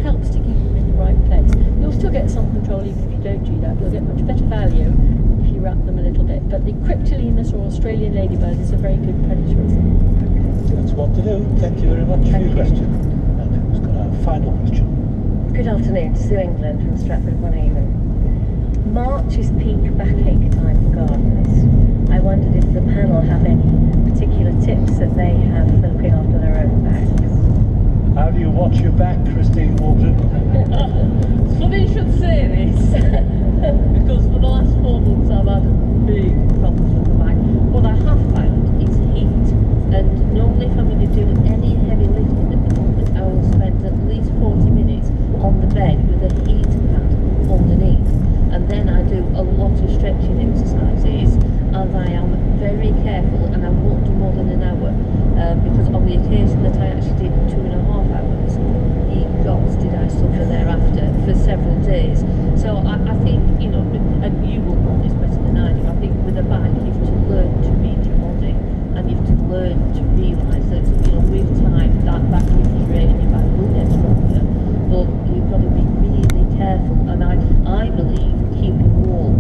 helps to keep them in the right place. You'll still get sun control even if you don't do that. You'll get much better value if you wrap them a little bit. But the Cryptolemus or Australian ladybird is a very good predator. That's what to do. Thank you very much for your question. And who's got our final question? Good afternoon, Sue England from Stratford-upon-Avon. March is peak backache time for gardeners. I wondered if the panel have any particular tips that they have for looking after their own backs. How do you watch your back, Christine Walton? It's funny you should say this, because for the last 4 months I've had big problems with my back. What I have found is heat, and normally if I'm going to do any heavy lifting at the moment, I will spend at least 40 minutes on the bed with a heat pad underneath, and then I do a lot of stretching exercises, and I am very careful, and I won't do more than an hour, because on the occasion that I actually did 2.5 hours, gods did I suffer thereafter for several days. So I think, you know, and you will know this better than I do, I think with a back you have to learn to read your body, and you have to learn to realise that, you know, with time that recovery rate in your back will get stronger, but you've got to be really careful, and I believe keeping warm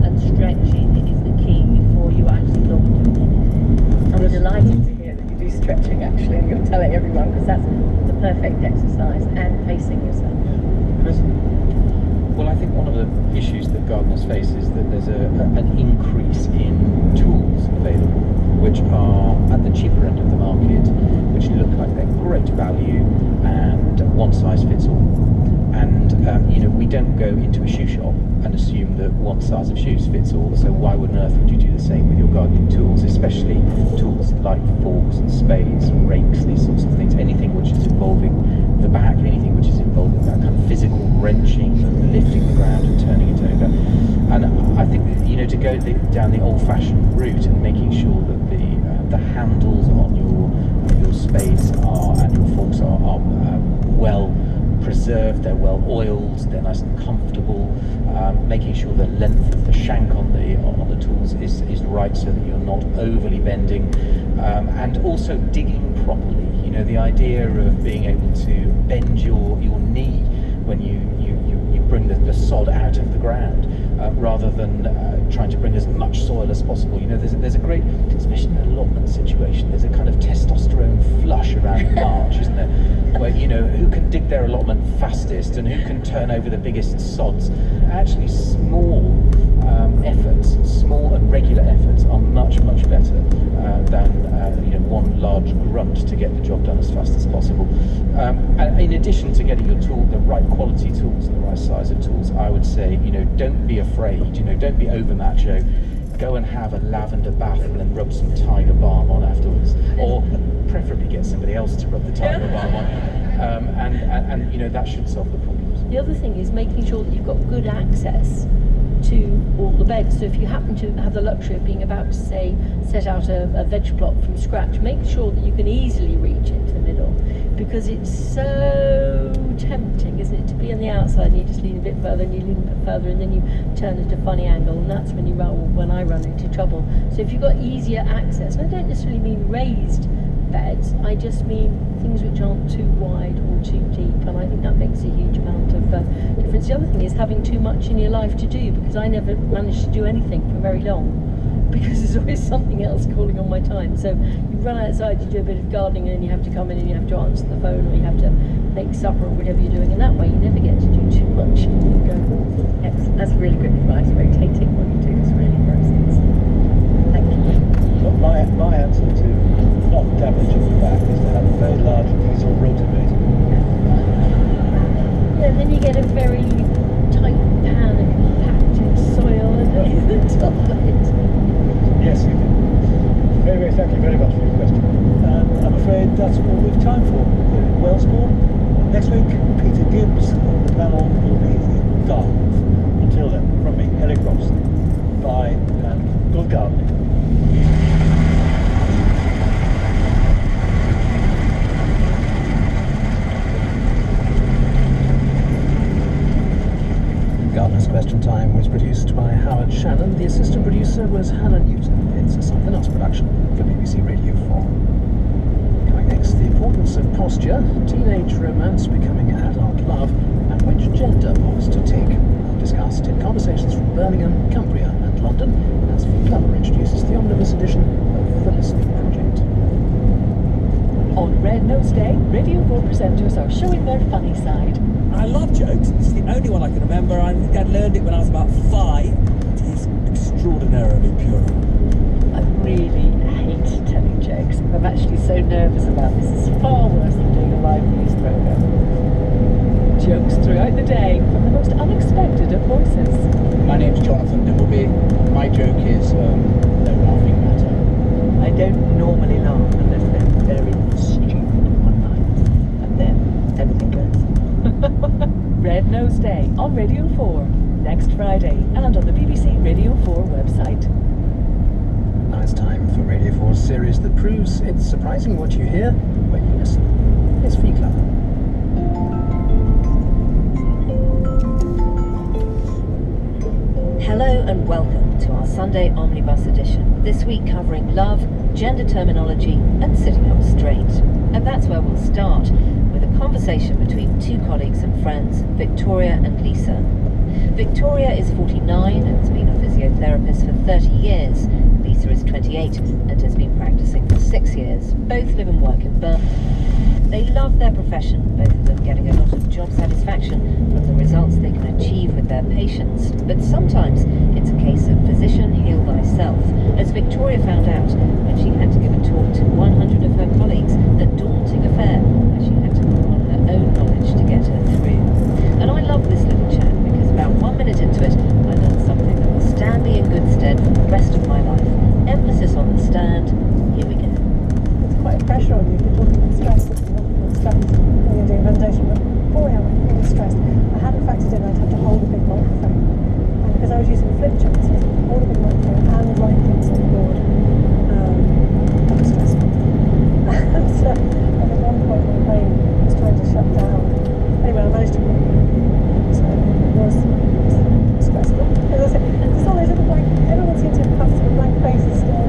and stretching is the key before you actually go and do anything. I'm delighted to hear that you do stretching actually, and you're telling everyone, because that's the perfect exercise, and pacing yourself. Chris? Well, I think one of the issues that gardeners face is that there's an increase in tools available, which are at the cheaper end of the market, which look like they're great value and one size fits all. And you know, we don't go into a shoe shop and assume that one size of shoes fits all, so why on earth would you do the same with your gardening tools, especially tools like forks and spades and rakes, these sorts of things, anything which is involving the back, anything which is involving that kind of physical wrenching and lifting the ground and turning it over. And I think that, you know, to go down the old-fashioned route and making sure that the handles on your spades and your forks are well preserved, they're well oiled, they're nice and comfortable, making sure the length of the shank on the tools is right so that you're not overly bending, and also digging properly. You know, the idea of being able to bend your knee when you bring the sod out of the ground, rather than trying to bring as much soil as possible. You know, there's a great, especially in an allotment situation, there's a kind of testosterone flush around March, isn't there? Where, you know, who can dig their allotment fastest and who can turn over the biggest sods. Actually, small efforts, small and regular efforts are much better than you know, one large grunt to get the job done as fast as possible. And in addition to getting your tool, the right quality tools and the right size of tools, I would say, you know, don't be afraid. You know, don't be over macho. Go and have a lavender bath and then rub some tiger balm on afterwards, or preferably get somebody else to rub the tiger balm on, and you know, that should solve the problems. The other thing is making sure that you've got good access to all the beds. So if you happen to have the luxury of being about to, say, set out a veg plot from scratch, make sure that you can easily reach into the middle, because it's so tempting, isn't it, to be on the outside and you just lean a bit further and you lean a bit further and then you turn at a funny angle, and that's when I run into trouble. So if you've got easier access, and I don't necessarily mean raised beds, I just mean things which aren't too wide or too deep, and I think that makes a huge amount of difference. The other thing is having too much in your life to do, because I never managed to do anything for very long, because there's always something else calling on my time. So you run outside, you do a bit of gardening, and then you have to come in and you have to answer the phone, or you have to make supper or whatever you're doing, and that way you never get to do too much. That's really good advice. Rotating what you do is really very sensible. Thank you. But my answer to not damaging the back is to have a very large diesel rotavator. Yeah, then you get a very tight pan of compacted soil underneath the top of it. Yes, you do. Very, thank you very much for your question. And I'm afraid that's all we've time for in Wellsbourne. Next week, Peter Gibbs and the panel will be in Dartmouth. Until then, from me, Eric Robson. Bye and good gardening. Gardener's Question Time was produced by Howard Shannon. The assistant producer was Hannah Newton. It's a Something Else production for BBC Radio 4. Coming next, the importance of posture, teenage romance becoming adult love, Birmingham, Cumbria and London, as Fee Glover introduces the omnibus edition of The Listening Project. On Red Nose Day, Radio 4 presenters are showing their funny side. I love jokes. It's the only one I can remember. I think I learned it when I was about 5. It is extraordinarily pure. I really hate telling jokes. I'm actually so nervous about this. It's far worse than doing a live news programme. Jokes throughout the day from the most unexpected of voices. My name's Jonathan Dimbleby. My joke is no laughing matter. I don't normally laugh unless they're very stupid one night. And then everything goes. Red Nose Day on Radio 4 next Friday and on the BBC Radio 4 website. Now it's time for Radio 4's series that proves it's surprising what you hear when you listen. Here's Fee Glover. Hello and welcome to our Sunday Omnibus edition. This week covering love, gender terminology and sitting up straight. And that's where we'll start, with a conversation between two colleagues and friends, Victoria and Lisa. Victoria is 49 and has been a physiotherapist for 30 years. Lisa is 28 and has been practicing for 6 years. Both live and work in Birmingham. They love their profession, both of them getting a lot of job satisfaction from the results they can achieve with their patients. But sometimes it's a case of physician heal thyself, as Victoria found out when she had to give a talk to 100 of her colleagues, a daunting affair, as she had to call on her own knowledge to get her through. And I love this little chat because about 1 minute into it, I learned something that will stand me in good stead for the rest of my life. Emphasis on the stand. Here we go. It's quite a pressure on you. You're talking about stress, when you're doing presentation, but boy, I'm really stressed. I hadn't factored in I'd have to hold a big microphone. And because I was using flip charts, I had to hold a big microphone and write things on the board. That was stressful. And so, at one point, my brain was trying to shut down. Anyway, I managed to read. So it was stressful. As I said, there's all those little blank, everyone seems to have sort of blank faces still.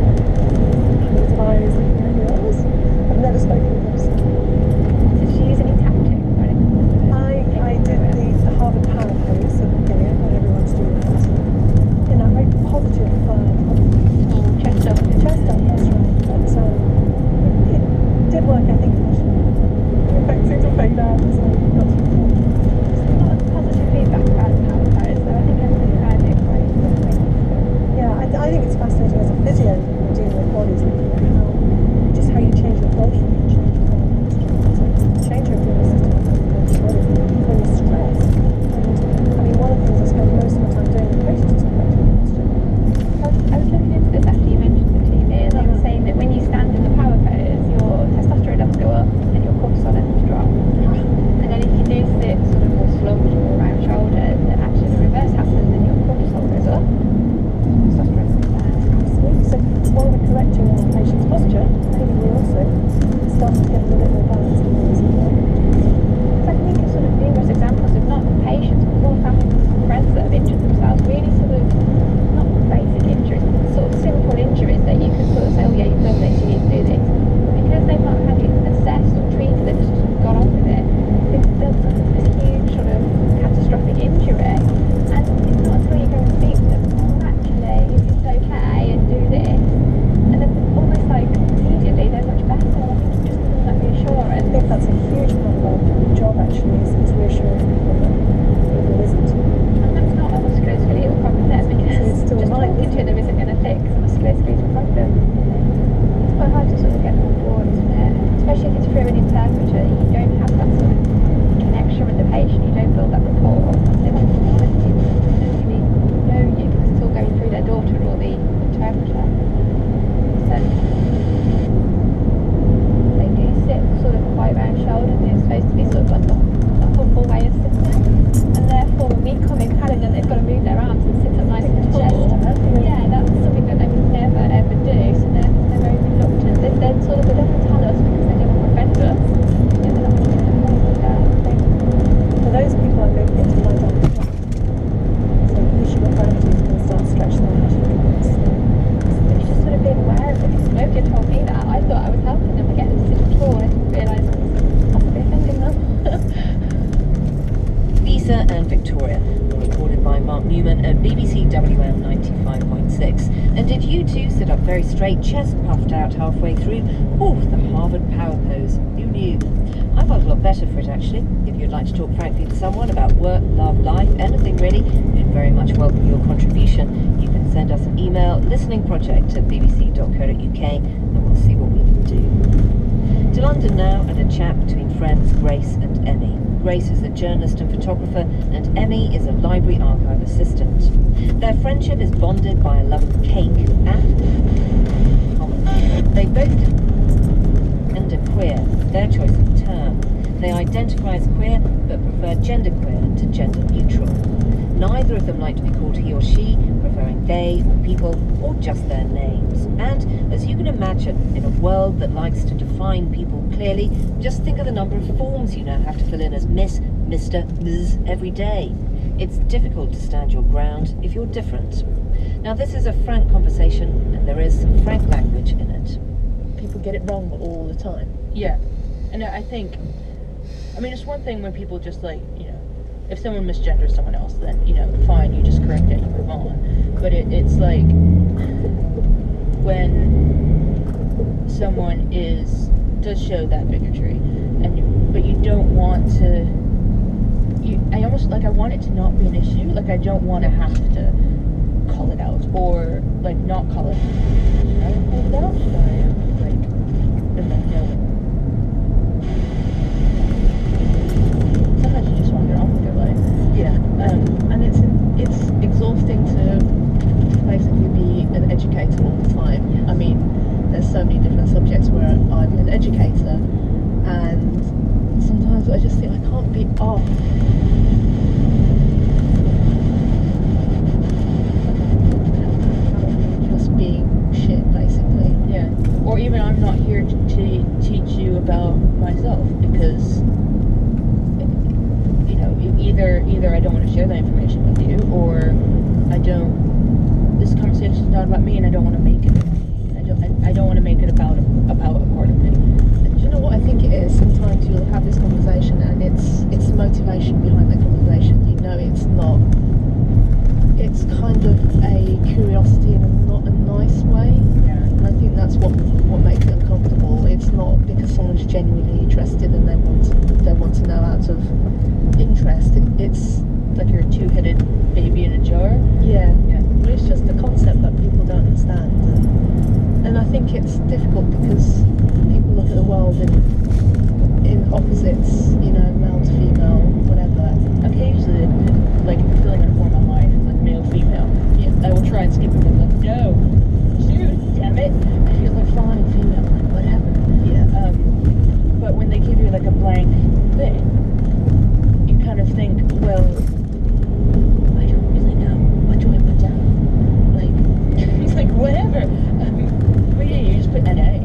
With eyes and everything else. I've never spoken with them. So. Did she use any tactics or anything? I did the Harvard power pose at the beginning when everyone's doing that. In that very positive Chest up. chest up, that's right. But it did work, I think, initially. The effect seemed to fade out as I got through the course. There's a lot of positive feedback about the power pose, so I think everybody found it quite interesting. Yeah, I think it's fascinating as a physio when you're dealing with bodies, looking at how you change your body, change your immune system when you're stressed. And I mean, one of the things I spend most of my time doing with patients is correcting the posture. I was looking into this after you mentioned the TV, and they were saying that when you stand in the power pose, your testosterone levels go up and your cortisol levels drop. And then if you do sit sort of more slumped or round shoulders, then actually the reverse happens and your cortisol goes up. Testosterone goes down. Absolutely. So while we're correcting our patient's posture, maybe we also start to get a little bit more balance in the ways of working. Because I can think of sort of numerous examples of not patients, but more family and friends that have injured themselves, really sort of, not basic injuries, but sort of simple injuries that you can sort of say, oh yeah, you've done this, you need to do this. But because they've not had it assessed or treated, they've just got on with it, they've built up this huge sort of catastrophic injury. And it's not until you go and speak to them, oh actually, it's okay, and do this. And then almost like immediately they're much better. I think it's just giving that reassurance. I think that's a huge part of our job actually is reassuring people that it isn't. And that's not a musculoskeletal problem there, because So it's still just alive, talking to isn't it? them isn't going to fix a musculoskeletal problem. It's quite hard to sort of get them on board, isn't it? Especially if it's through an interpreter, you don't have that sort of connection with the patient, you don't build that rapport. They want to know people that don't really know you because it's all going through their daughter or the interpreter. So they do sit sort of quite round shouldered, and it's supposed to be sort of like a humble way of sitting. And therefore when we come in telling them they've got to move their arms and sit up nice and tall, yeah, that's something that they would never ever do, so they're very reluctant. They're sort of, they don't want to tell us because they don't want to offend us. Yeah, they're not going to For those people, I'm going to get to my doctor. So at least you've got boundaries and start to stretch them out. It's just sort of being aware of it, because nobody told me that. I thought I was helping them to get them to sit up tall, and I didn't realise I was possibly offending them. Lisa and Victoria were recorded recorded by Mark Newman at BBC WM 95.6. And did you too sit up very straight, chest puffed out halfway through? Oh, the Harvard power pose. Who knew? I felt a lot better for it actually. If you'd like to talk frankly to someone about work, love, life, anything really, we'd very much welcome your contribution. You can send us an email, listeningproject@bbc.co.uk, and we'll see what we can do. To London now, and a chat between friends Grace and Emmy. Grace is a journalist and photographer, and Emmy is a library archive assistant. Their friendship is bonded by a love of cake and common. They both gender queer, their choice of term. They identify as queer, but prefer genderqueer to gender neutral. Neither of them like to be called he or she, preferring they or people, or just their names. And, as you can imagine, in a world that likes to define people clearly, just think of the number of forms you now have to fill in as Miss, Mr, Ms every day. It's difficult to stand your ground if you're different. Now, this is a frank conversation, and there is some frank language in it. People get it wrong all the time. Yeah. And I think, it's one thing when people just if someone misgenders someone else, then, fine, you just correct it, you move on. But it's like when someone does show that bigotry, but you don't want to, I want it to not be an issue. Like, I don't want to have to call it out, or, not call it. Should I call it out? Should I, no. Sometimes you just wander on with your life. Yeah, and it's exhausting to basically be an educator all the time. I mean, there's so many different subjects where I'm an educator, and sometimes I just think I can't be off. Just being shit, basically. Yeah. Or even I'm not here to teach you about myself, because either I don't want to share that information with you, or this conversation is not about me, and I don't want to make it I don't want to make it about a part of me. Do you know what I think it is? Sometimes you'll have this conversation and it's the motivation behind that conversation. It's not, it's kind of a curiosity in not a nice way. Yeah. And I think that's what makes it uncomfortable. It's not because someone's genuinely interested and they want to know out of interest. It's like you're a two-headed baby in a jar. Yeah. But it's just a concept that people don't understand, and I think it's difficult because people look at the world in opposites, male to female, whatever. Occasionally, filling in a form of life, male, female. Yeah, I will try and skip it, but no, dude, damn it. And you're fine, female, whatever. Yeah. But when they give you a blank thing, you kind of think, well, I don't really know. What do I put down? He's whatever. But yeah, you just put NA.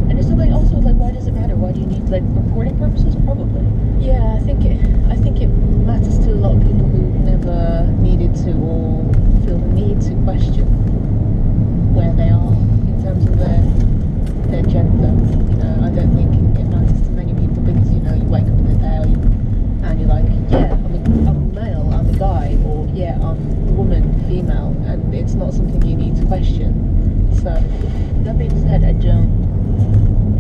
And it's also why does it matter? Why do you need reporting purposes? Probably. Yeah, I think it matters to a lot of people who never needed to or feel the need to question where they are in terms of their gender. I don't think it matters to many people because you wake up in the day and you're like, yeah, I'm a male, I'm a guy, or yeah, I'm a woman, female, and it's not something you need to question. So that being said, I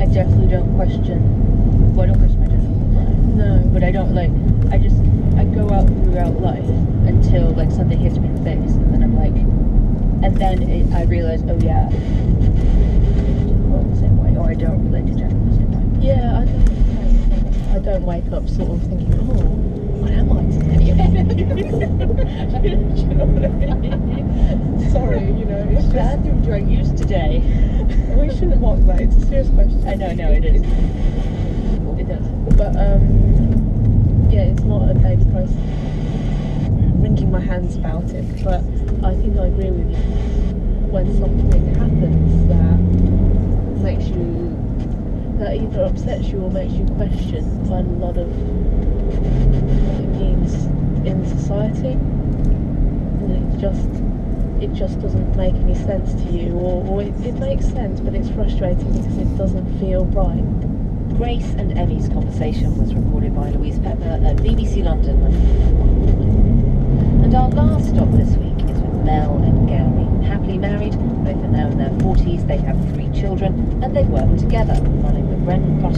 definitely don't question. Well, I don't question my gender. No, but I don't I go out throughout life until something hits me in the face, and then I'm and then I realize, oh yeah, I do the same way, or I don't relate to gender the same way. Yeah, I don't wake up sort of thinking, oh, what am I today? Do you know what I mean? Sorry, it's just... bathroom do I use today? We shouldn't mock that, it's a serious question. I know, no, it is. It does. But, yeah, it's not a daily process. Wringing my hands about it, but I think I agree with you. When something happens that makes you, that either upsets you or makes you question quite a lot of what it means in society, and it just doesn't make any sense to you, or it makes sense, but it's frustrating because it doesn't feel right. Grace and Emmy's conversation was recorded by Louise Pepper at BBC London. And our last They have 3 children and they work together, running the bread and butter